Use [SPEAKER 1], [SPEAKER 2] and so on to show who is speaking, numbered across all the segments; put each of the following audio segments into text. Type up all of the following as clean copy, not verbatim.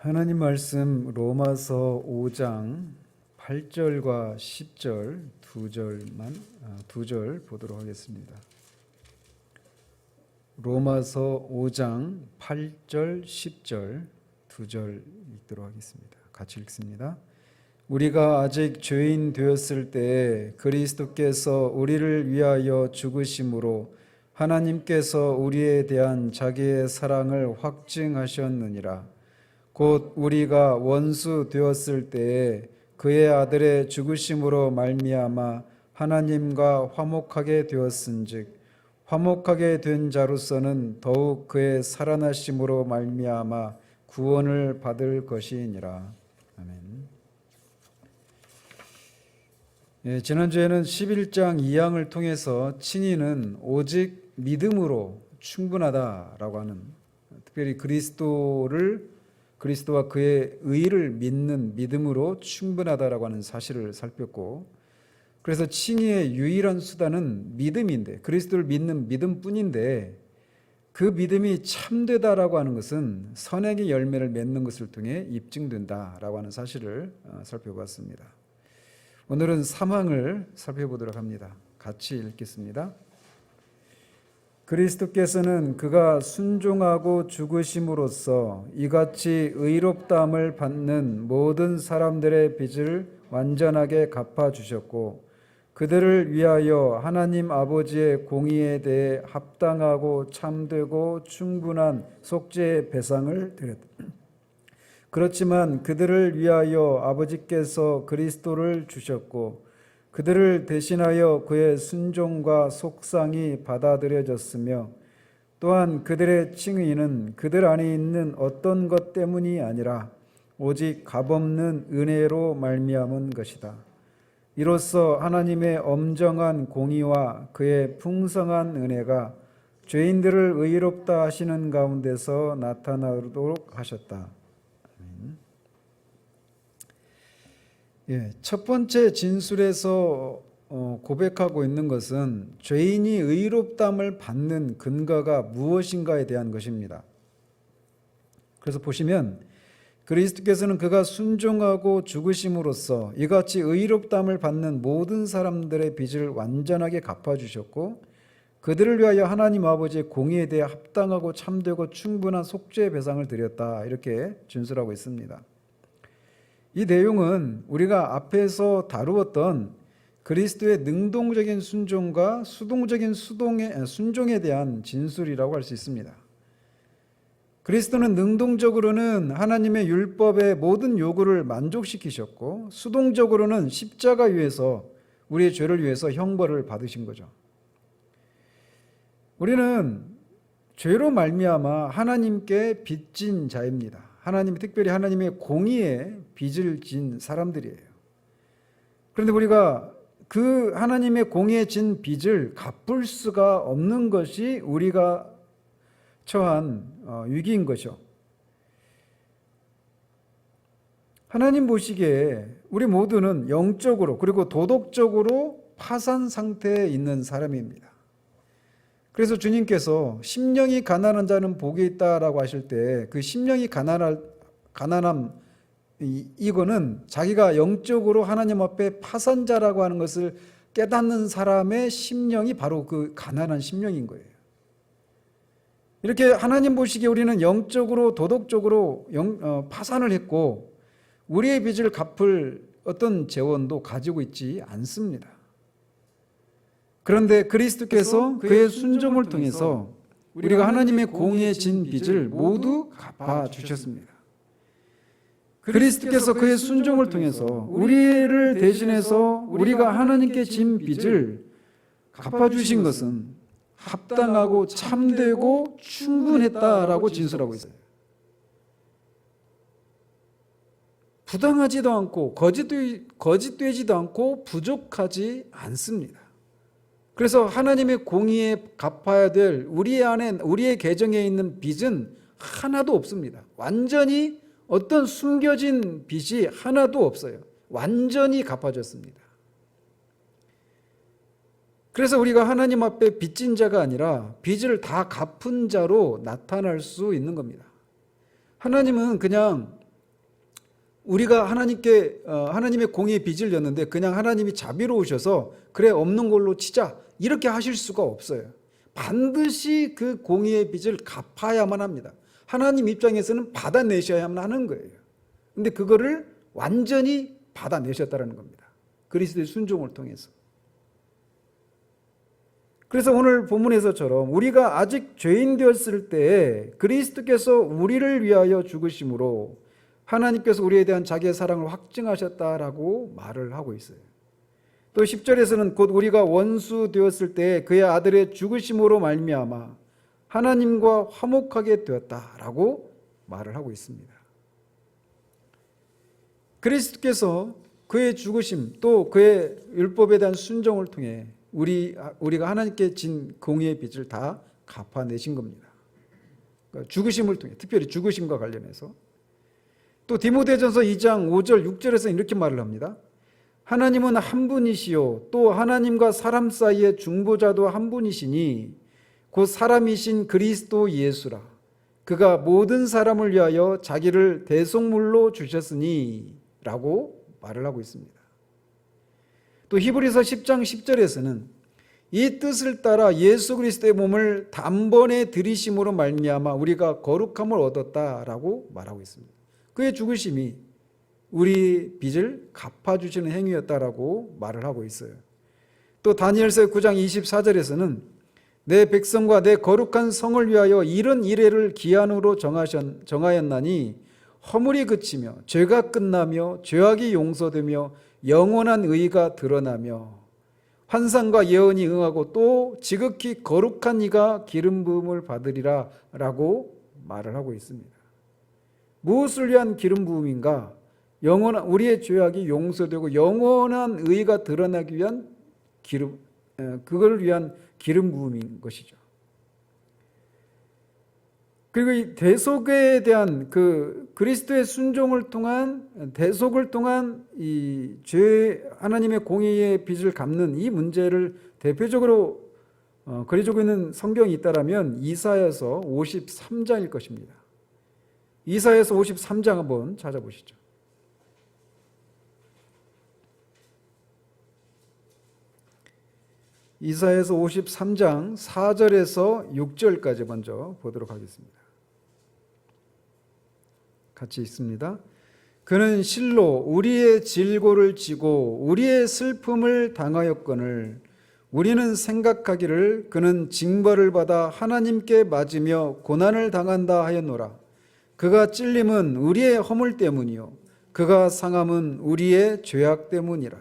[SPEAKER 1] 하나님 말씀 로마서 5장 8절과 10절 두 절 보도록 하겠습니다. 로마서 5장 8절 10절 두 절 읽도록 하겠습니다. 같이 읽습니다. 우리가 아직 죄인 되었을 때에 그리스도께서 우리를 위하여 죽으심으로 하나님께서 우리에 대한 자기의 사랑을 확증하셨느니라. 곧 우리가 원수 되었을 때에 그의 아들의 죽으심으로 말미암아 하나님과 화목하게 되었은즉 화목하게 된 자로서는 더욱 그의 살아나심으로 말미암아 구원을 받을 것이니라. 아멘. 지난주에는 11장 2항을 통해서 친인은 오직 믿음으로 충분하다라고 하는, 특별히 그리스도와 그의 의를 믿는 믿음으로 충분하다라고 하는 사실을 살폈고, 그래서 칭의의 유일한 수단은 믿음인데, 그리스도를 믿는 믿음뿐인데, 그 믿음이 참되다라고 하는 것은 선행의 열매를 맺는 것을 통해 입증된다라고 하는 사실을 살펴봤습니다. 오늘은 3항을 살펴보도록 합니다. 같이 읽겠습니다. 그리스도께서는 그가 순종하고 죽으심으로써 이같이 의롭다함을 받는 모든 사람들의 빚을 완전하게 갚아주셨고, 그들을 위하여 하나님 아버지의 공의에 대해 합당하고 참되고 충분한 속죄의 배상을 드렸다. 그렇지만 그들을 위하여 아버지께서 그리스도를 주셨고, 그들을 대신하여 그의 순종과 속상이 받아들여졌으며, 또한 그들의 칭의는 그들 안에 있는 어떤 것 때문이 아니라 오직 값없는 은혜로 말미암은 것이다. 이로써 하나님의 엄정한 공의와 그의 풍성한 은혜가 죄인들을 의롭다 하시는 가운데서 나타나도록 하셨다. 첫 번째 진술에서 고백하고 있는 것은 죄인이 의롭다함을 받는 근거가 무엇인가에 대한 것입니다. 그래서 보시면 그리스도께서는 그가 순종하고 죽으심으로써 이같이 의롭다함을 받는 모든 사람들의 빚을 완전하게 갚아주셨고, 그들을 위하여 하나님 아버지의 공의에 대해 합당하고 참되고 충분한 속죄의 배상을 드렸다, 이렇게 진술하고 있습니다. 이 내용은 우리가 앞에서 다루었던 그리스도의 능동적인 순종과 수동적인 순종에 대한 진술이라고 할 수 있습니다. 그리스도는 능동적으로는 하나님의 율법의 모든 요구를 만족시키셨고, 수동적으로는 십자가 위에서 우리의 죄를 위해서 형벌을 받으신 거죠. 우리는 죄로 말미암아 하나님께 빚진 자입니다. 특별히 하나님의 공의에 빚을 진 사람들이에요. 그런데 우리가 그 하나님의 공의에 진 빚을 갚을 수가 없는 것이 우리가 처한 위기인 거죠. 하나님 보시기에 우리 모두는 영적으로 그리고 도덕적으로 파산 상태에 있는 사람입니다. 그래서 주님께서 심령이 가난한 자는 복이 있다라고 하실 때, 그 심령이 가난함, 이거는 자기가 영적으로 하나님 앞에 파산자라고 하는 것을 깨닫는 사람의 심령이 바로 그 가난한 심령인 거예요. 이렇게 하나님 보시기에 우리는 영적으로 도덕적으로 파산을 했고, 우리의 빚을 갚을 어떤 재원도 가지고 있지 않습니다. 그런데 그리스도께서 그의 순종을 통해서 우리가 하나님의 공의에 진 빚을 모두 갚아주셨습니다. 그리스도께서 그의 순종을 통해서 우리를 대신해서 우리가 하나님께 진 빚을 갚아주신 것은 합당하고 참되고 충분했다라고 진술하고 있어요. 부당하지도 않고 거짓되지도 않고 부족하지 않습니다. 그래서 하나님의 공의에 갚아야 될 우리의 계정에 있는 빚은 하나도 없습니다. 완전히 어떤 숨겨진 빚이 하나도 없어요. 완전히 갚아졌습니다. 그래서 우리가 하나님 앞에 빚진 자가 아니라 빚을 다 갚은 자로 나타날 수 있는 겁니다. 하나님은 그냥 우리가 하나님의 공의에 빚을 졌는데 그냥 하나님이 자비로우셔서 그래 없는 걸로 치자 이렇게 하실 수가 없어요. 반드시 그 공의의 빚을 갚아야만 합니다. 하나님 입장에서는 받아내셔야만 하는 거예요. 근데 그거를 완전히 받아내셨다는 겁니다. 그리스도의 순종을 통해서. 그래서 오늘 본문에서처럼 우리가 아직 죄인 되었을 때 그리스도께서 우리를 위하여 죽으심으로 하나님께서 우리에 대한 자기의 사랑을 확증하셨다라고 말을 하고 있어요. 또 10절에서는 곧 우리가 원수 되었을 때 그의 아들의 죽으심으로 말미암아 하나님과 화목하게 되었다라고 말을 하고 있습니다. 그리스도께서 그의 죽으심 또 그의 율법에 대한 순종을 통해 우리가 하나님께 진 공의의 빚을 다 갚아내신 겁니다. 그러니까 죽으심을 통해 특별히 죽으심과 관련해서 또 디모데전서 2장 5절 6절에서 이렇게 말을 합니다. 하나님은 한 분이시요 또 하나님과 사람 사이의 중보자도 한 분이시니 곧 사람이신 그리스도 예수라. 그가 모든 사람을 위하여 자기를 대속물로 주셨으니 라고 말을 하고 있습니다. 또 히브리서 10장 10절에서는 이 뜻을 따라 예수 그리스도의 몸을 단번에 들이심으로 말미암아 우리가 거룩함을 얻었다라고 말하고 있습니다. 그의 죽으심이 우리 빚을 갚아주시는 행위였다라고 말을 하고 있어요. 또 다니엘서 9장 24절에서는 내 백성과 내 거룩한 성을 위하여 이런 이래를 기한으로 정하였나니 허물이 그치며 죄가 끝나며 죄악이 용서되며 영원한 의가 드러나며 환상과 예언이 응하고 또 지극히 거룩한 이가 기름 부음을 받으리라 라고 말을 하고 있습니다. 무엇을 위한 기름 부음인가? 우리의 죄악이 용서되고 영원한 의가 드러나기 위한 그걸 위한 기름 부음인 것이죠. 그리고 이 대속에 대한 그리스도의 순종을 통한 대속을 통한 이 하나님의 공의의 빚을 갚는 이 문제를 대표적으로 그려주고 있는 성경이 있다라면 이사야서 53장일 것입니다. 이사야서 53장 한번 찾아보시죠. 이사야서 53장 4절에서 6절까지 먼저 보도록 하겠습니다. 같이 읽습니다. 그는 실로 우리의 질고를 지고 우리의 슬픔을 당하였거늘 우리는 생각하기를 그는 징벌을 받아 하나님께 맞으며 고난을 당한다 하였노라. 그가 찔림은 우리의 허물 때문이요 그가 상함은 우리의 죄악 때문이라.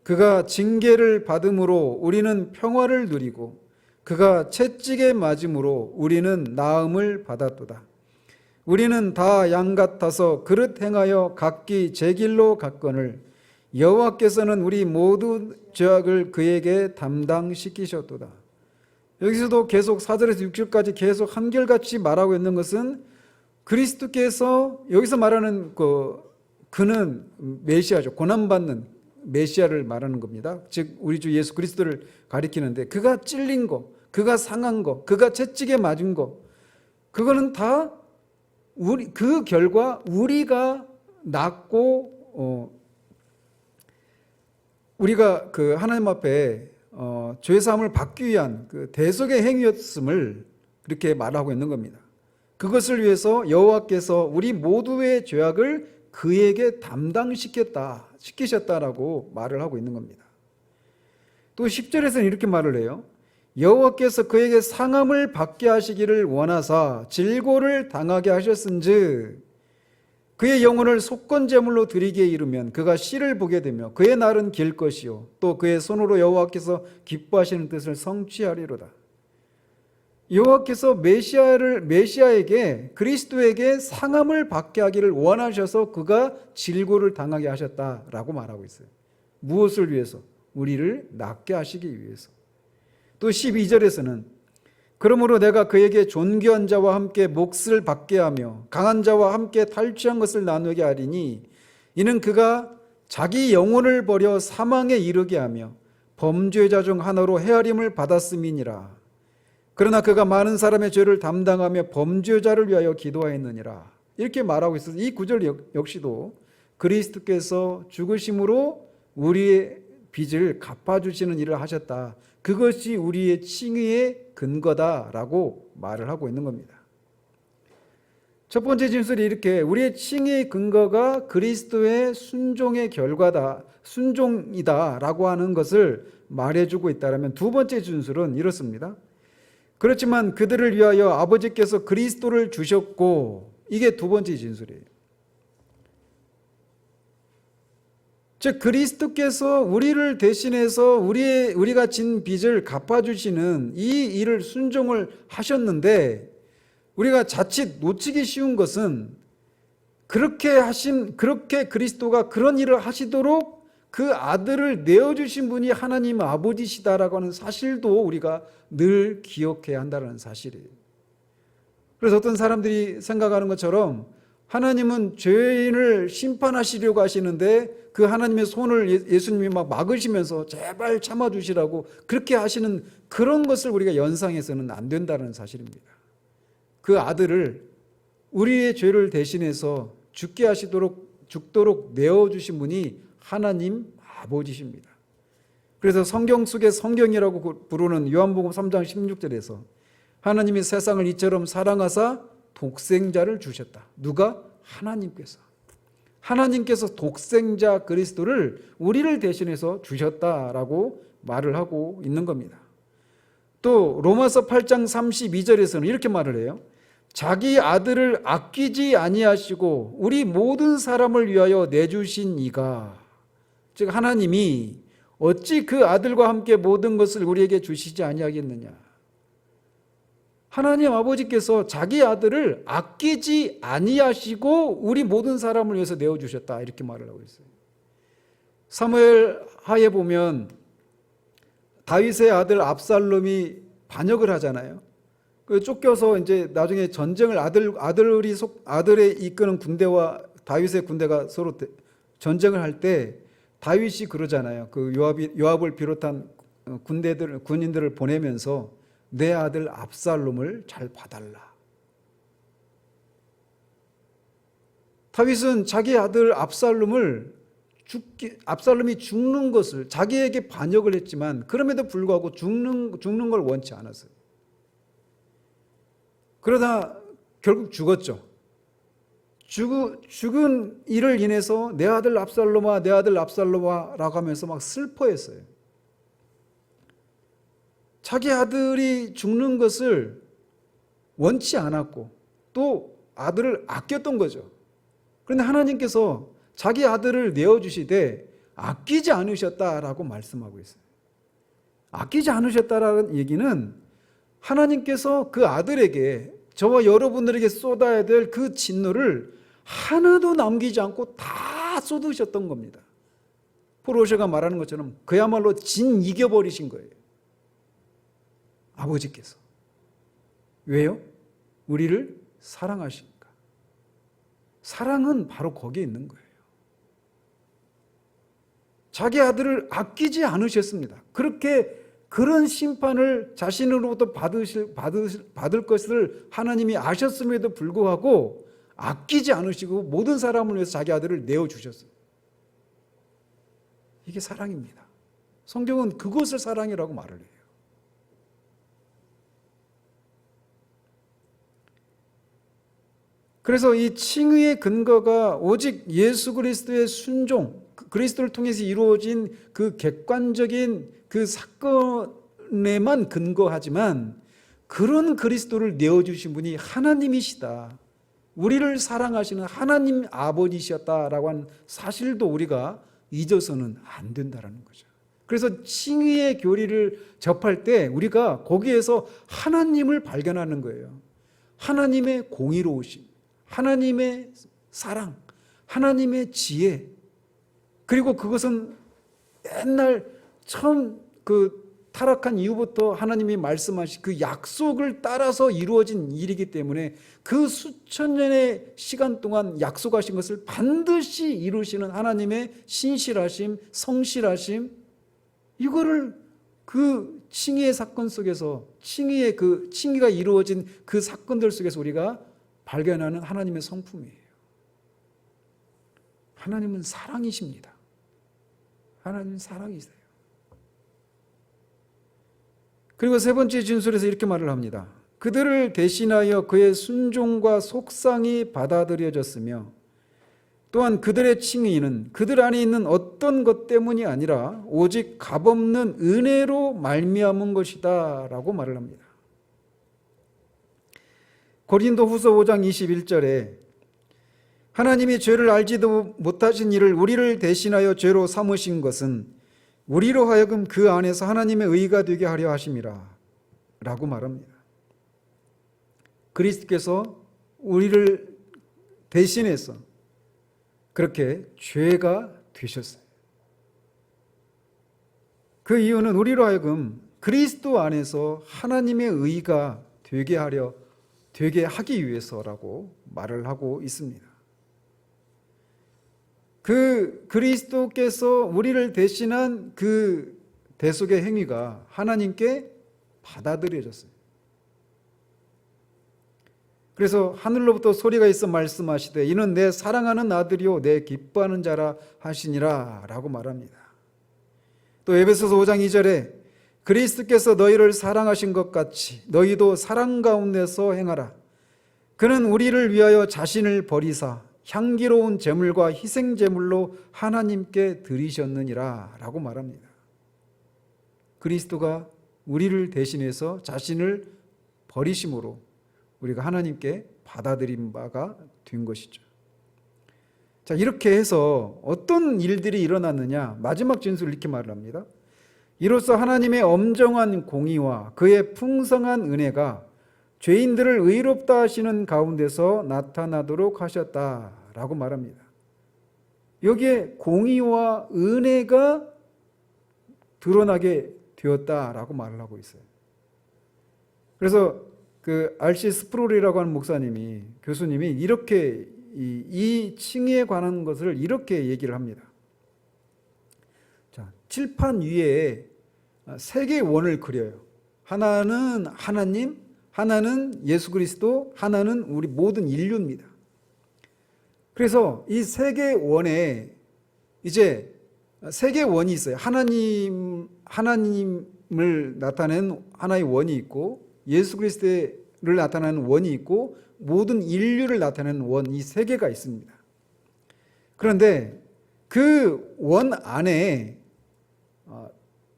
[SPEAKER 1] 그가 징계를 받음으로 우리는 평화를 누리고 그가 채찍에 맞음으로 우리는 나음을 받았도다. 우리는 다 양 같아서 그릇 행하여 각기 제 길로 갔거늘 여호와께서는 우리 모두 죄악을 그에게 담당시키셨도다. 여기서도 계속 4절에서 6절까지 계속 한결같이 말하고 있는 것은 그리스도께서 여기서 말하는 그는 메시아죠. 고난받는 메시아를 말하는 겁니다. 즉 우리 주 예수 그리스도를 가리키는데 그가 찔린 거, 그가 상한 거, 그가 채찍에 맞은 거 그거는 다 그 결과 우리가 낫고 우리가 그 하나님 앞에 죄 사함을 받기 위한 그 대속의 행위였음을 그렇게 말하고 있는 겁니다. 그것을 위해서 여호와께서 우리 모두의 죄악을 그에게 시키셨다라고 말을 하고 있는 겁니다. 또 10절에서는 이렇게 말을 해요. 여호와께서 그에게 상함을 받게 하시기를 원하사 질고를 당하게 하셨은즉 그의 영혼을 속건제물로 드리기에 이르면 그가 씨를 보게 되며 그의 날은 길 것이요 또 그의 손으로 여호와께서 기뻐하시는 뜻을 성취하리로다. 여호와께서 메시아에게 그리스도에게 상함을 받게 하기를 원하셔서 그가 질고를 당하게 하셨다라고 말하고 있어요. 무엇을 위해서? 우리를 낫게 하시기 위해서. 또 12절에서는 그러므로 내가 그에게 존귀한 자와 함께 몫을 받게 하며 강한 자와 함께 탈취한 것을 나누게 하리니 이는 그가 자기 영혼을 버려 사망에 이르게 하며 범죄자 중 하나로 헤아림을 받았음이니라. 그러나 그가 많은 사람의 죄를 담당하며 범죄자를 위하여 기도하였느니라. 이렇게 말하고 있어서 이 구절 역시도 그리스도께서 죽으심으로 우리의 빚을 갚아주시는 일을 하셨다. 그것이 우리의 칭의의 근거다라고 말을 하고 있는 겁니다. 첫 번째 진술이 이렇게 우리의 칭의의 근거가 그리스도의 순종의 결과다, 순종이다라고 하는 것을 말해주고 있다면, 두 번째 진술은 이렇습니다. 그렇지만 그들을 위하여 아버지께서 그리스도를 주셨고, 이게 두 번째 진술이에요. 즉 그리스도께서 우리를 대신해서 우리가 진 빚을 갚아주시는 이 일을 순종을 하셨는데, 우리가 자칫 놓치기 쉬운 것은 그렇게 그리스도가 그런 일을 하시도록 그 아들을 내어주신 분이 하나님 아버지시다라고 하는 사실도 우리가 늘 기억해야 한다는 사실이에요. 그래서 어떤 사람들이 생각하는 것처럼 하나님은 죄인을 심판하시려고 하시는데 그 하나님의 손을 예수님이 막 막으시면서 제발 참아주시라고 그렇게 하시는 그런 것을 우리가 연상해서는 안 된다는 사실입니다. 그 아들을 우리의 죄를 대신해서 죽도록 내어주신 분이 하나님 아버지십니다. 그래서 성경 속의 성경이라고 부르는 요한복음 3장 16절에서 하나님이 세상을 이처럼 사랑하사 독생자를 주셨다. 누가? 하나님께서 독생자 그리스도를 우리를 대신해서 주셨다라고 말을 하고 있는 겁니다. 또 로마서 8장 32절에서는 이렇게 말을 해요. 자기 아들을 아끼지 아니하시고 우리 모든 사람을 위하여 내주신 이가, 즉 하나님이 어찌 그 아들과 함께 모든 것을 우리에게 주시지 아니하겠느냐. 하나님 아버지께서 자기 아들을 아끼지 아니하시고 우리 모든 사람을 위해서 내어주셨다, 이렇게 말을 하고 있어요. 사무엘 하에 보면 다윗의 아들 압살롬이 반역을 하잖아요. 쫓겨서 이제 나중에 전쟁을 아들이 이끄는 군대와 다윗의 군대가 서로 전쟁을 할 때 다윗이 그러잖아요. 그 요압을 비롯한 군인들을 보내면서 내 아들 압살롬을 잘 봐달라. 다윗은 자기 아들 압살롬이 죽는 것을, 자기에게 반역을 했지만 그럼에도 불구하고 죽는 걸 원치 않았어요. 그러다 결국 죽었죠. 죽은 이를 인해서 내 아들 압살롬아, 내 아들 압살롬아 라고 하면서 막 슬퍼했어요. 자기 아들이 죽는 것을 원치 않았고 또 아들을 아꼈던 거죠. 그런데 하나님께서 자기 아들을 내어주시되 아끼지 않으셨다라고 말씀하고 있어요. 아끼지 않으셨다라는 얘기는 하나님께서 그 아들에게, 저와 여러분들에게 쏟아야 될 그 진노를 하나도 남기지 않고 다 쏟으셨던 겁니다. 포르오셔가 말하는 것처럼 그야말로 진 이겨버리신 거예요. 아버지께서. 왜요? 우리를 사랑하시니까. 사랑은 바로 거기에 있는 거예요. 자기 아들을 아끼지 않으셨습니다. 그런 심판을 자신으로부터 받을 것을 하나님이 아셨음에도 불구하고 아끼지 않으시고 모든 사람을 위해서 자기 아들을 내어주셨어요. 이게 사랑입니다. 성경은 그것을 사랑이라고 말을 해요. 그래서 이 칭의의 근거가 오직 예수 그리스도의 순종, 그리스도를 통해서 이루어진 그 객관적인 그 사건에만 근거하지만 그런 그리스도를 내어주신 분이 하나님이시다. 우리를 사랑하시는 하나님 아버지셨다라고 하는 사실도 우리가 잊어서는 안 된다는 거죠. 그래서 칭의의 교리를 접할 때 우리가 거기에서 하나님을 발견하는 거예요. 하나님의 공의로우심, 하나님의 사랑, 하나님의 지혜, 그리고 그것은 옛날 처음 타락한 이후부터 하나님이 말씀하신 그 약속을 따라서 이루어진 일이기 때문에 그 수천 년의 시간 동안 약속하신 것을 반드시 이루시는 하나님의 신실하심, 성실하심, 이거를 그 칭의의 사건 속에서, 칭의가 이루어진 그 사건들 속에서 우리가 발견하는 하나님의 성품이에요. 하나님은 사랑이십니다. 하나님은 사랑이세요. 그리고 세 번째 진술에서 이렇게 말을 합니다. 그들을 대신하여 그의 순종과 속상이 받아들여졌으며 또한 그들의 칭의는 그들 안에 있는 어떤 것 때문이 아니라 오직 값없는 은혜로 말미암은 것이다 라고 말을 합니다. 고린도후서 5장 21절에 하나님이 죄를 알지도 못하신 이를 우리를 대신하여 죄로 삼으신 것은 우리로 하여금 그 안에서 하나님의 의가 되게 하려 하심이라 라고 말합니다. 그리스도께서 우리를 대신해서 그렇게 죄가 되셨어요. 그 이유는 우리로 하여금 그리스도 안에서 하나님의 의가 되게 하기 위해서라고 말을 하고 있습니다. 그 그리스도께서 우리를 대신한 그 대속의 행위가 하나님께 받아들여졌어요. 그래서 하늘로부터 소리가 있어 말씀하시되 이는 내 사랑하는 아들이요 내 기뻐하는 자라 하시니라 라고 말합니다. 또 에베소서 5장 2절에 그리스도께서 너희를 사랑하신 것 같이 너희도 사랑 가운데서 행하라. 그는 우리를 위하여 자신을 버리사 향기로운 제물과 희생 제물로 하나님께 드리셨느니라 라고 말합니다. 그리스도가 우리를 대신해서 자신을 버리심으로 우리가 하나님께 받아들인 바가 된 것이죠. 자, 이렇게 해서 어떤 일들이 일어났느냐? 마지막 진술을 이렇게 말을 합니다. 이로써 하나님의 엄정한 공의와 그의 풍성한 은혜가 죄인들을 의롭다 하시는 가운데서 나타나도록 하셨다라고 말합니다. 여기에 공의와 은혜가 드러나게 되었다라고 말을 하고 있어요. 그래서 그 R.C. 스프롤이라고 하는 교수님이 이렇게 이 칭의에 관한 것을 이렇게 얘기를 합니다. 자, 칠판 위에 세 개의 원을 그려요. 하나는 하나님, 하나는 예수 그리스도, 하나는 우리 모든 인류입니다. 그래서 이 세 개의 원에 이제 세 개의 원이 있어요. 하나님을 나타내는 하나의 원이 있고 예수 그리스도를 나타내는 원이 있고 모든 인류를 나타내는 원, 이 세 개가 있습니다. 그런데 그 원 안에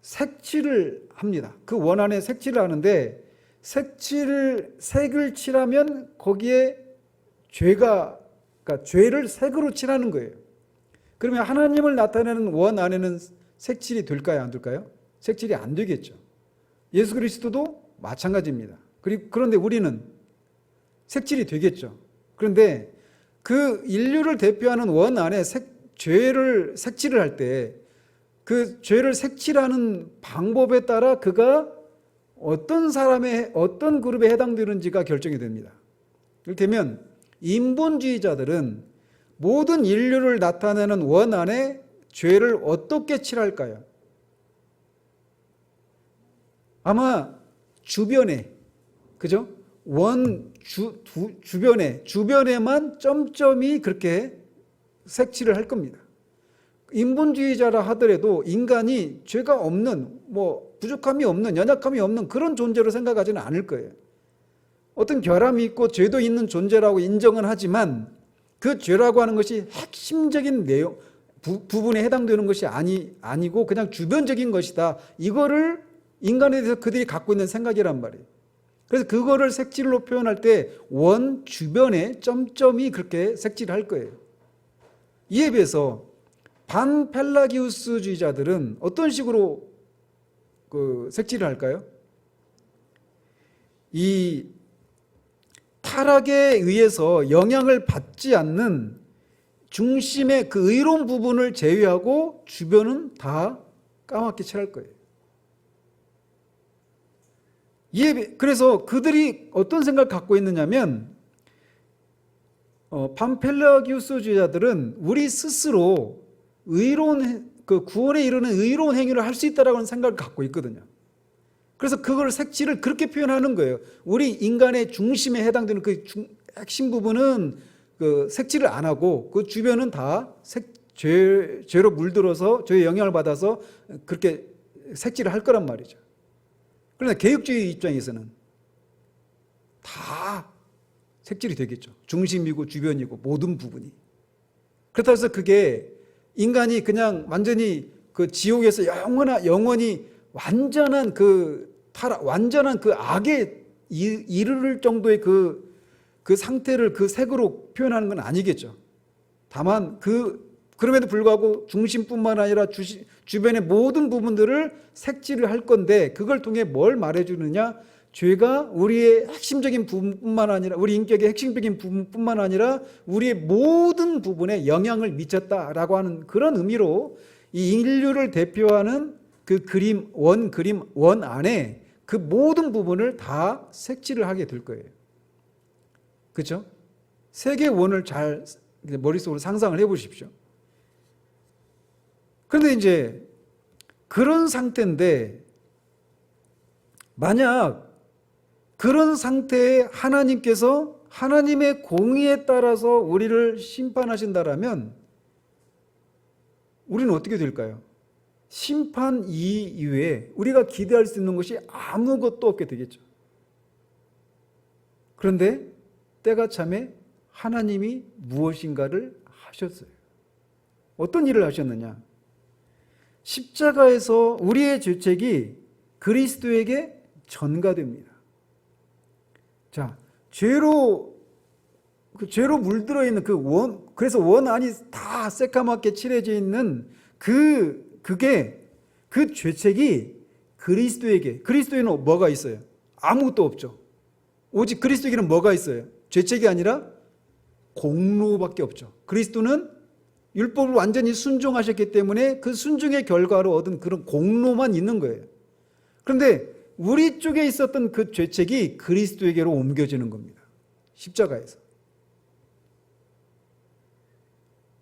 [SPEAKER 1] 색칠을 합니다. 그 원 안에 색칠을 하는데 색을 칠하면 거기에 그러니까 죄를 색으로 칠하는 거예요. 그러면 하나님을 나타내는 원 안에는 색칠이 될까요? 안 될까요? 색칠이 안 되겠죠. 예수 그리스도도 마찬가지입니다. 그런데 우리는 색칠이 되겠죠. 그런데 그 인류를 대표하는 원 안에 죄를 색칠을 할 때 그 죄를 색칠하는 방법에 따라 그가 어떤 그룹에 해당되는지가 결정이 됩니다. 이를테면 인본주의자들은 모든 인류를 나타내는 원 안에 죄를 어떻게 칠할까요? 아마 주변에, 그죠? 주변에만 점점이 그렇게 색칠을 할 겁니다. 인본주의자라 하더라도 인간이 죄가 없는, 부족함이 없는, 연약함이 없는 그런 존재로 생각하지는 않을 거예요. 어떤 결함이 있고 죄도 있는 존재라고 인정은 하지만 그 죄라고 하는 것이 핵심적인 내용, 부분에 해당되는 것이 아니고 그냥 주변적인 것이다. 이거를 인간에 대해서 그들이 갖고 있는 생각이란 말이에요. 그래서 그거를 색칠로 표현할 때 원 주변에 점점이 그렇게 색칠할 거예요. 이에 비해서 반펠라기우스주의자들은 어떤 식으로 색칠을 할까요? 이 타락에 의해서 영향을 받지 않는 중심의 그 의로운 부분을 제외하고 주변은 다 까맣게 칠할 거예요. 그래서 그들이 어떤 생각을 갖고 있느냐면 반펠라기우스주의자들은 우리 스스로 구원에 이르는 의로운 행위를 할 수 있다라는 생각을 갖고 있거든요. 그래서 그걸 색칠을 그렇게 표현하는 거예요. 우리 인간의 중심에 해당되는 그 핵심 부분은 그 색칠을 안 하고 그 주변은 다 죄로 물들어서 죄의 영향을 받아서 그렇게 색칠을 할 거란 말이죠. 그러나 개혁주의 입장에서는 다 색칠이 되겠죠. 중심이고 주변이고 모든 부분이. 그렇다고 해서 그게 인간이 그냥 완전히 그 지옥에서 영원히 완전한 그 완전한 그 악에 이르를 정도의 그 상태를 그 색으로 표현하는 건 아니겠죠. 다만 그럼에도 불구하고 중심뿐만 아니라 주변의 모든 부분들을 색칠을 할 건데, 그걸 통해 뭘 말해주느냐? 죄가 우리의 핵심적인 부분뿐만 아니라, 우리 인격의 핵심적인 부분뿐만 아니라 우리의 모든 부분에 영향을 미쳤다라고 하는 그런 의미로 이 인류를 대표하는 그 원 안에 그 모든 부분을 다 색칠을 하게 될 거예요. 그렇죠? 세계의 원을 잘 머릿속으로 상상을 해 보십시오. 그런데 이제 그런 상태인데, 만약 그런 상태에 하나님께서 하나님의 공의에 따라서 우리를 심판하신다라면 우리는 어떻게 될까요? 심판 이외에 우리가 기대할 수 있는 것이 아무것도 없게 되겠죠. 그런데 때가 참에 하나님이 무엇인가를 하셨어요. 어떤 일을 하셨느냐? 십자가에서 우리의 죄책이 그리스도에게 전가됩니다. 자, 죄로 물들어 있는 그래서 원 안이 다 새까맣게 칠해져 있는 그 죄책이 그리스도에는 뭐가 있어요? 아무것도 없죠. 오직 그리스도에게는 뭐가 있어요? 죄책이 아니라 공로밖에 없죠. 그리스도는 율법을 완전히 순종하셨기 때문에 그 순종의 결과로 얻은 그런 공로만 있는 거예요. 그런데 우리 쪽에 있었던 그 죄책이 그리스도에게로 옮겨지는 겁니다. 십자가에서.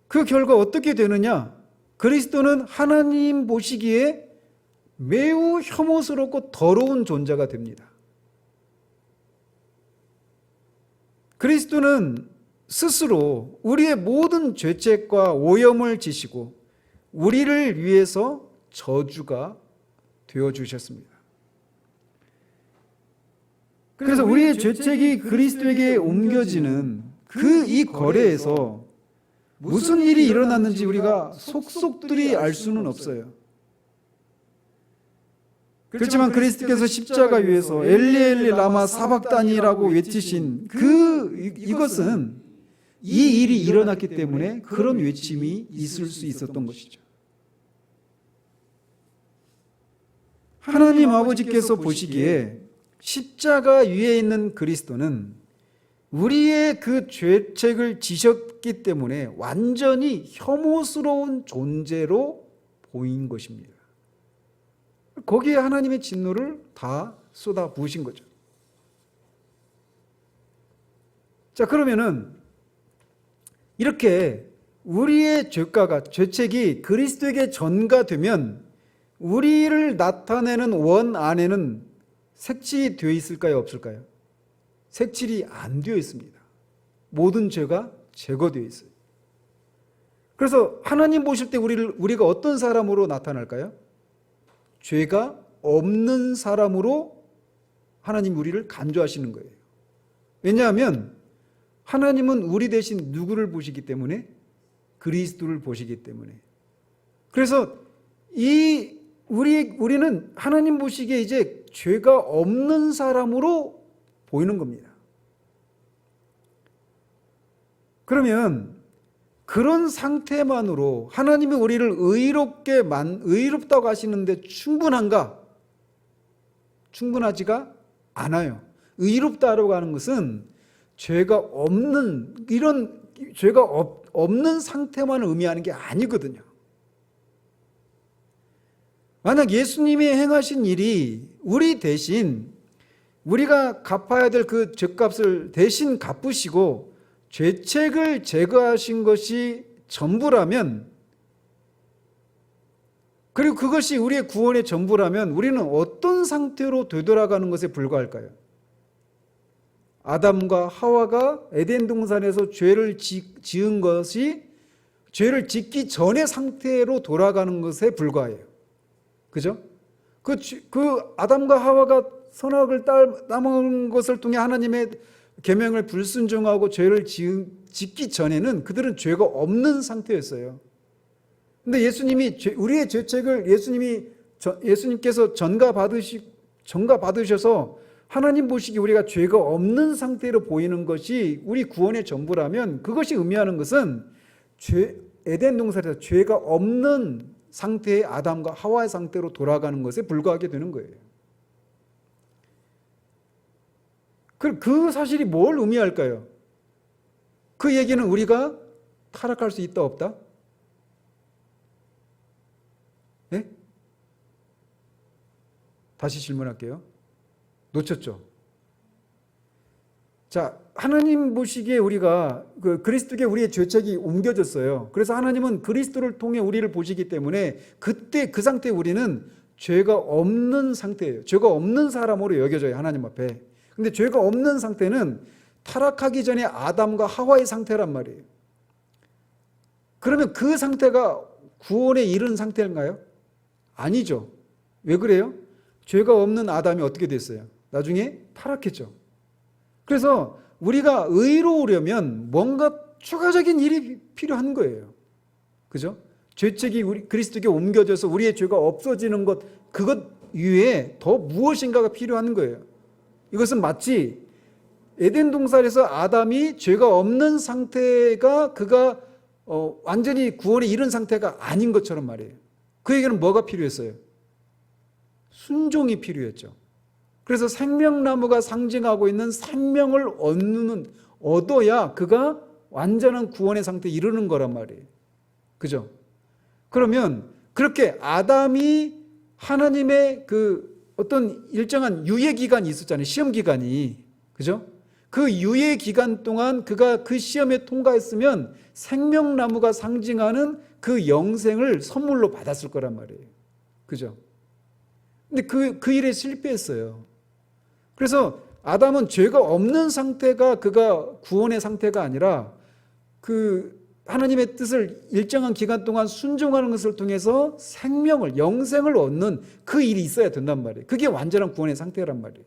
[SPEAKER 1] 그 결과 어떻게 되느냐? 그리스도는 하나님 보시기에 매우 혐오스럽고 더러운 존재가 됩니다. 그리스도는 스스로 우리의 모든 죄책과 오염을 지시고 우리를 위해서 저주가 되어주셨습니다. 그래서 우리의 죄책이 그리스도에게 옮겨지는 이 거래에서 무슨 일이 일어났는지 우리가 속속들이 알 수는 없어요. 그렇지만 그리스도께서 십자가 위에서 엘리 엘리 라마 사박다니라고 외치신 이것은 이 일이 일어났기 때문에 그런 외침이 있을 수 있었던 것이죠. 하나님 아버지께서 보시기에 십자가 위에 있는 그리스도는 우리의 그 죄책을 지셨기 때문에 완전히 혐오스러운 존재로 보인 것입니다. 거기에 하나님의 진노를 다 쏟아 부으신 거죠. 자, 그러면은 이렇게 우리의 죄책이 그리스도에게 전가되면 우리를 나타내는 원 안에는 색칠이 되어 있을까요? 없을까요? 색칠이 안 되어 있습니다. 모든 죄가 제거되어 있어요. 그래서 하나님 보실 때 우리가 어떤 사람으로 나타날까요? 죄가 없는 사람으로 하나님 우리를 간주하시는 거예요. 왜냐하면 하나님은 우리 대신 누구를 보시기 때문에? 그리스도를 보시기 때문에. 그래서 우리는 하나님 보시기에 이제 죄가 없는 사람으로 보이는 겁니다. 그러면 그런 상태만으로 하나님이 우리를 의롭다고 하시는데 충분한가? 충분하지가 않아요. 의롭다라고 하는 것은 죄가 없는 상태만 의미하는 게 아니거든요. 만약 예수님이 행하신 일이 우리 대신 우리가 갚아야 될 그 죄값을 대신 갚으시고 죄책을 제거하신 것이 전부라면, 그리고 그것이 우리의 구원의 전부라면 우리는 어떤 상태로 되돌아가는 것에 불과할까요? 아담과 하와가 에덴 동산에서 죄를 지은 것이 죄를 짓기 전의 상태로 돌아가는 것에 불과해요. 그죠? 그 아담과 하와가 선악을 따먹은 것을 통해 하나님의 계명을 불순종하고 죄를 짓기 전에는 그들은 죄가 없는 상태였어요. 근데 예수님이 우리의 죄책을 예수님께서 전가 받으셔서 하나님 보시기 우리가 죄가 없는 상태로 보이는 것이 우리 구원의 전부라면, 그것이 의미하는 것은 에덴 동산에서 죄가 없는 상태의 아담과 하와의 상태로 돌아가는 것에 불과하게 되는 거예요. 그 사실이 뭘 의미할까요? 그 얘기는 우리가 타락할 수 있다 없다? 네? 다시 질문할게요. 놓쳤죠? 자, 하나님 보시기에 우리가 그리스도께 우리의 죄책이 옮겨졌어요. 그래서 하나님은 그리스도를 통해 우리를 보시기 때문에 그때 그 상태에 우리는 죄가 없는 상태예요. 죄가 없는 사람으로 여겨져요, 하나님 앞에. 근데 죄가 없는 상태는 타락하기 전에 아담과 하와의 상태란 말이에요. 그러면 그 상태가 구원에 이른 상태인가요? 아니죠. 왜 그래요? 죄가 없는 아담이 어떻게 됐어요? 나중에 타락했죠. 그래서 우리가 의로우려면 뭔가 추가적인 일이 필요한 거예요. 그죠? 죄책이 그리스도께 옮겨져서 우리의 죄가 없어지는 것, 그것 이외에 더 무엇인가가 필요한 거예요. 이것은 마치 에덴 동산에서 아담이 죄가 없는 상태가 그가 완전히 구원에 이른 상태가 아닌 것처럼 말이에요. 그에게는 뭐가 필요했어요? 순종이 필요했죠. 그래서 생명나무가 상징하고 있는 생명을 얻어야 그가 완전한 구원의 상태에 이르는 거란 말이에요. 그죠? 그러면 그렇게 아담이 하나님의 어떤 일정한 유예 기간이 있었잖아요. 시험 기간이. 그죠? 그 유예 기간 동안 그가 그 시험에 통과했으면 생명나무가 상징하는 그 영생을 선물로 받았을 거란 말이에요. 그죠? 근데 그 일에 실패했어요. 그래서 아담은 죄가 없는 상태가 그가 구원의 상태가 아니라 하나님의 뜻을 일정한 기간 동안 순종하는 것을 통해서 생명을, 영생을 얻는 그 일이 있어야 된단 말이에요. 그게 완전한 구원의 상태란 말이에요.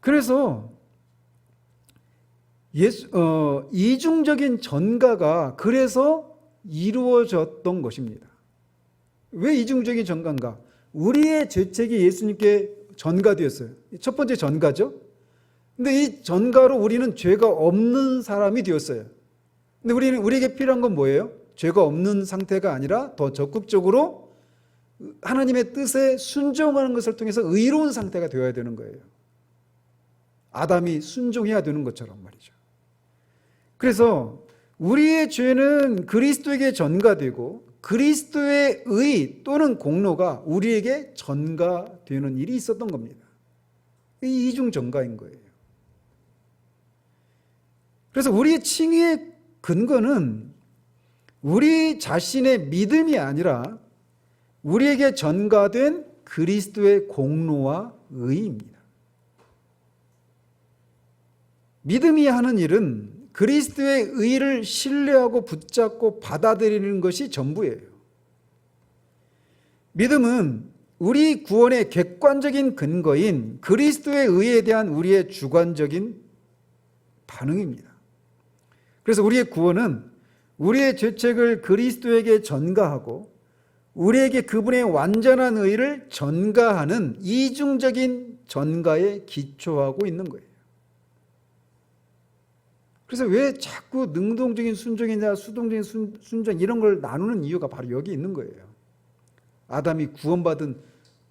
[SPEAKER 1] 그래서 이중적인 전가가 그래서 이루어졌던 것입니다. 왜 이중적인 전가인가? 우리의 죄책이 예수님께 전가되었어요. 첫 번째 전가죠. 근데 이 전가로 우리는 죄가 없는 사람이 되었어요. 근데 우리에게 필요한 건 뭐예요? 죄가 없는 상태가 아니라 더 적극적으로 하나님의 뜻에 순종하는 것을 통해서 의로운 상태가 되어야 되는 거예요. 아담이 순종해야 되는 것처럼 말이죠. 그래서 우리의 죄는 그리스도에게 전가되고 그리스도의 의 또는 공로가 우리에게 전가되는 일이 있었던 겁니다. 이 이중 전가인 거예요. 그래서 우리의 칭의의 근거는 우리 자신의 믿음이 아니라 우리에게 전가된 그리스도의 공로와 의입니다. 믿음이 하는 일은 그리스도의 의를 신뢰하고 붙잡고 받아들이는 것이 전부예요. 믿음은 우리 구원의 객관적인 근거인 그리스도의 의에 대한 우리의 주관적인 반응입니다. 그래서 우리의 구원은 우리의 죄책을 그리스도에게 전가하고 우리에게 그분의 완전한 의를 전가하는 이중적인 전가에 기초하고 있는 거예요. 그래서 왜 자꾸 능동적인 순종이냐 수동적인 순종 이런 걸 나누는 이유가 바로 여기 있는 거예요. 아담이 구원받은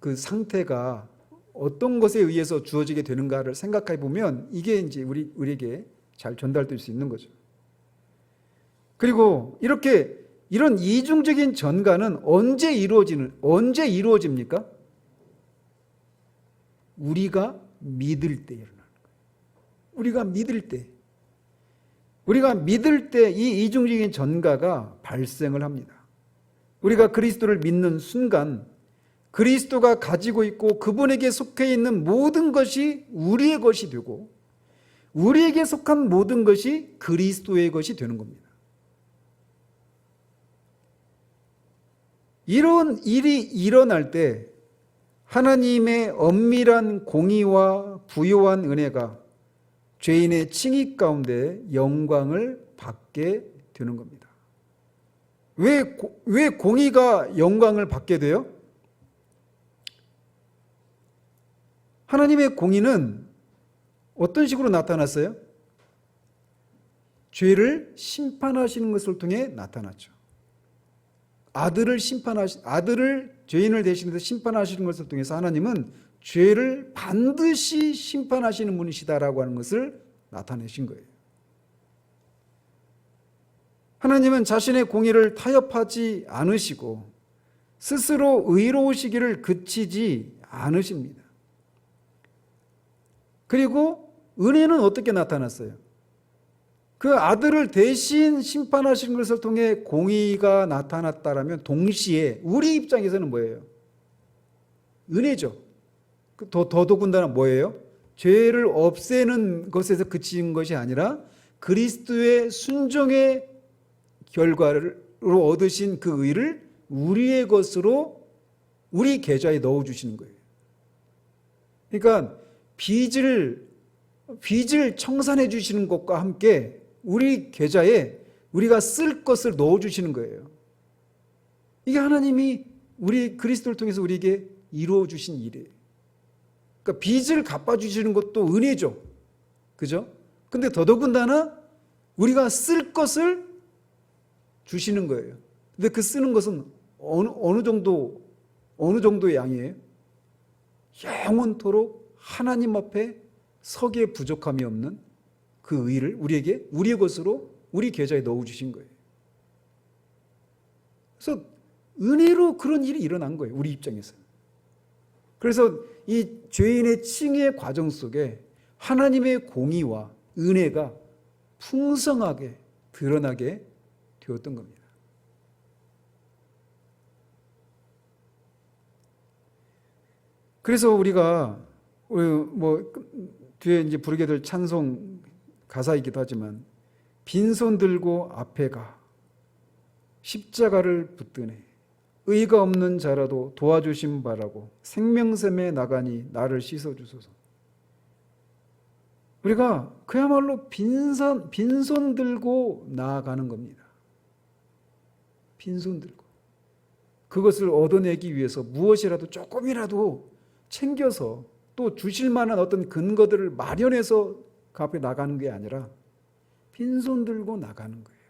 [SPEAKER 1] 그 상태가 어떤 것에 의해서 주어지게 되는가를 생각해 보면 이게 이제 우리에게 잘 전달될 수 있는 거죠. 그리고 이런 이중적인 전가는 언제 이루어집니까? 우리가 믿을 때 일어나는 거예요. 우리가 믿을 때 이 이중적인 전가가 발생을 합니다. 우리가 그리스도를 믿는 순간 그리스도가 가지고 있고 그분에게 속해 있는 모든 것이 우리의 것이 되고 우리에게 속한 모든 것이 그리스도의 것이 되는 겁니다. 이런 일이 일어날 때 하나님의 엄밀한 공의와 부요한 은혜가 죄인의 칭의 가운데 영광을 받게 되는 겁니다. 왜 공의가 영광을 받게 돼요? 하나님의 공의는 어떤 식으로 나타났어요? 죄를 심판하시는 것을 통해 나타났죠. 아들을 죄인을 대신해서 심판하시는 것을 통해서 하나님은 죄를 반드시 심판하시는 분이시다라고 하는 것을 나타내신 거예요. 하나님은 자신의 공의를 타협하지 않으시고 스스로 의로우시기를 그치지 않으십니다. 그리고 은혜는 어떻게 나타났어요? 그 아들을 대신 심판하신 것을 통해 공의가 나타났다라면 동시에 우리 입장에서는 뭐예요? 은혜죠. 더더군다나 뭐예요? 죄를 없애는 것에서 그친 것이 아니라 그리스도의 순종의 결과로 얻으신 그 의를 우리의 것으로 우리 계좌에 넣어주시는 거예요. 그러니까 빚을 청산해 주시는 것과 함께 우리 계좌에 우리가 쓸 것을 넣어주시는 거예요. 이게 하나님이 우리 그리스도를 통해서 우리에게 이루어 주신 일이에요. 그러니까 빚을 갚아주시는 것도 은혜죠. 그죠? 근데 더더군다나 우리가 쓸 것을 주시는 거예요. 근데 그 쓰는 것은 어느 정도의 양이에요? 영원토록 하나님 앞에 서기에 부족함이 없는 그 의를 우리의 것으로 우리 계좌에 넣어주신 거예요. 그래서 은혜로 그런 일이 일어난 거예요. 우리 입장에서. 그래서 이 죄인의 칭의의 과정 속에 하나님의 공의와 은혜가 풍성하게 드러나게 되었던 겁니다. 그래서 우리가 뒤에 이제 부르게 될 찬송 가사이기도 하지만 빈손 들고 앞에 가 십자가를 붙드네 의가 없는 자라도 도와주심 바라고 생명샘에 나가니 나를 씻어주소서. 우리가 그야말로 빈손 들고 나아가는 겁니다. 빈손 들고 그것을 얻어내기 위해서 무엇이라도 조금이라도 챙겨서 또 주실 만한 어떤 근거들을 마련해서 그 앞에 나가는 게 아니라 빈손 들고 나가는 거예요.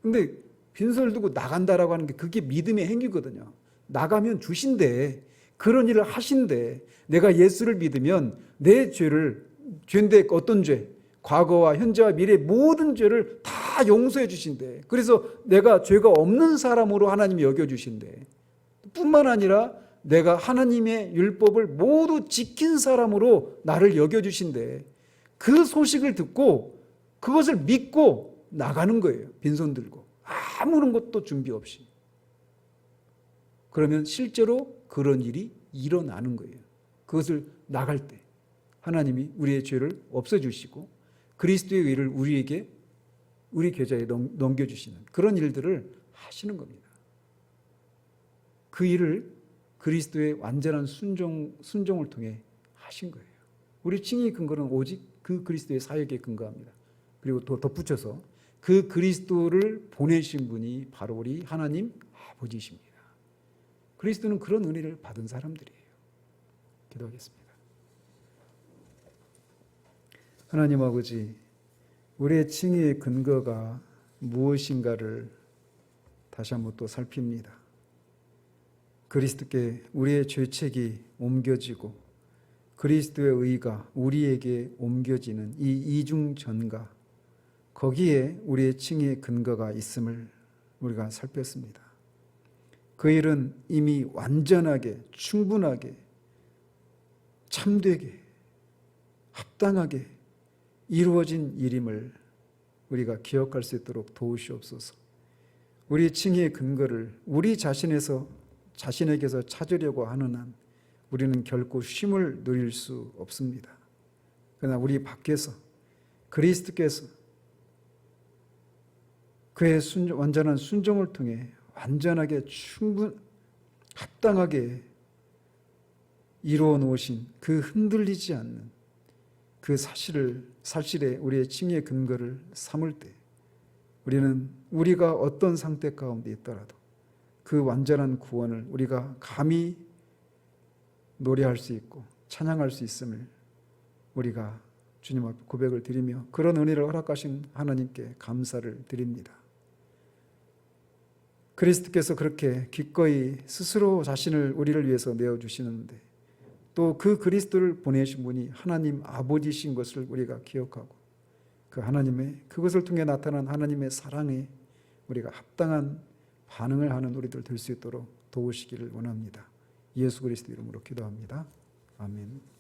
[SPEAKER 1] 근데 빈손을 들고 나간다라고 하는 게 그게 믿음의 행위거든요. 나가면 주신대. 그런 일을 하신대. 내가 예수를 믿으면 내 죄인데 어떤 죄? 과거와 현재와 미래의 모든 죄를 다 용서해 주신대. 그래서 내가 죄가 없는 사람으로 하나님이 여겨주신대. 뿐만 아니라 내가 하나님의 율법을 모두 지킨 사람으로 나를 여겨주신대. 그 소식을 듣고 그것을 믿고 나가는 거예요. 빈손 들고. 아무런 것도 준비 없이. 그러면 실제로 그런 일이 일어나는 거예요. 그것을 나갈 때 하나님이 우리의 죄를 없애주시고 그리스도의 의를 우리 계좌에 넘겨주시는 그런 일들을 하시는 겁니다. 그 일을 그리스도의 완전한 순종을 통해 하신 거예요. 우리 칭의 근거는 오직 그 그리스도의 사역에 근거합니다. 그리고 또 덧붙여서 그 그리스도를 보내신 분이 바로 우리 하나님 아버지십니다. 그리스도는 그런 은혜를 받은 사람들이에요. 기도하겠습니다. 하나님 아버지, 우리의 칭의의 근거가 무엇인가를 다시 한번 또 살핍니다. 그리스도께 우리의 죄책이 옮겨지고 그리스도의 의가 우리에게 옮겨지는 이 이중전가, 거기에 우리의 칭의의 근거가 있음을 우리가 살폈습니다. 그 일은 이미 완전하게, 충분하게, 참되게, 합당하게 이루어진 일임을 우리가 기억할 수 있도록 도우시옵소서. 우리 칭의의 근거를 우리 자신에서 자신에게서 찾으려고 하는 한 우리는 결코 쉼을 누릴 수 없습니다. 그러나 우리 밖에서 그리스도께서 그의 완전한 순종을 통해 완전하게 합당하게 이루어 놓으신 그 흔들리지 않는 그 사실에 우리의 칭의의 근거를 삼을 때 우리는 우리가 어떤 상태 가운데 있더라도 그 완전한 구원을 우리가 감히 노래할 수 있고 찬양할 수 있음을 우리가 주님 앞에 고백을 드리며 그런 은혜를 허락하신 하나님께 감사를 드립니다. 그리스도께서 그렇게 기꺼이 스스로 자신을 우리를 위해서 내어주시는데 또 그 그리스도를 보내신 분이 하나님 아버지신 것을 우리가 기억하고 그 하나님의 그것을 통해 나타난 하나님의 사랑에 우리가 합당한 반응을 하는 우리들 될 수 있도록 도우시기를 원합니다. 예수 그리스도 이름으로 기도합니다. 아멘.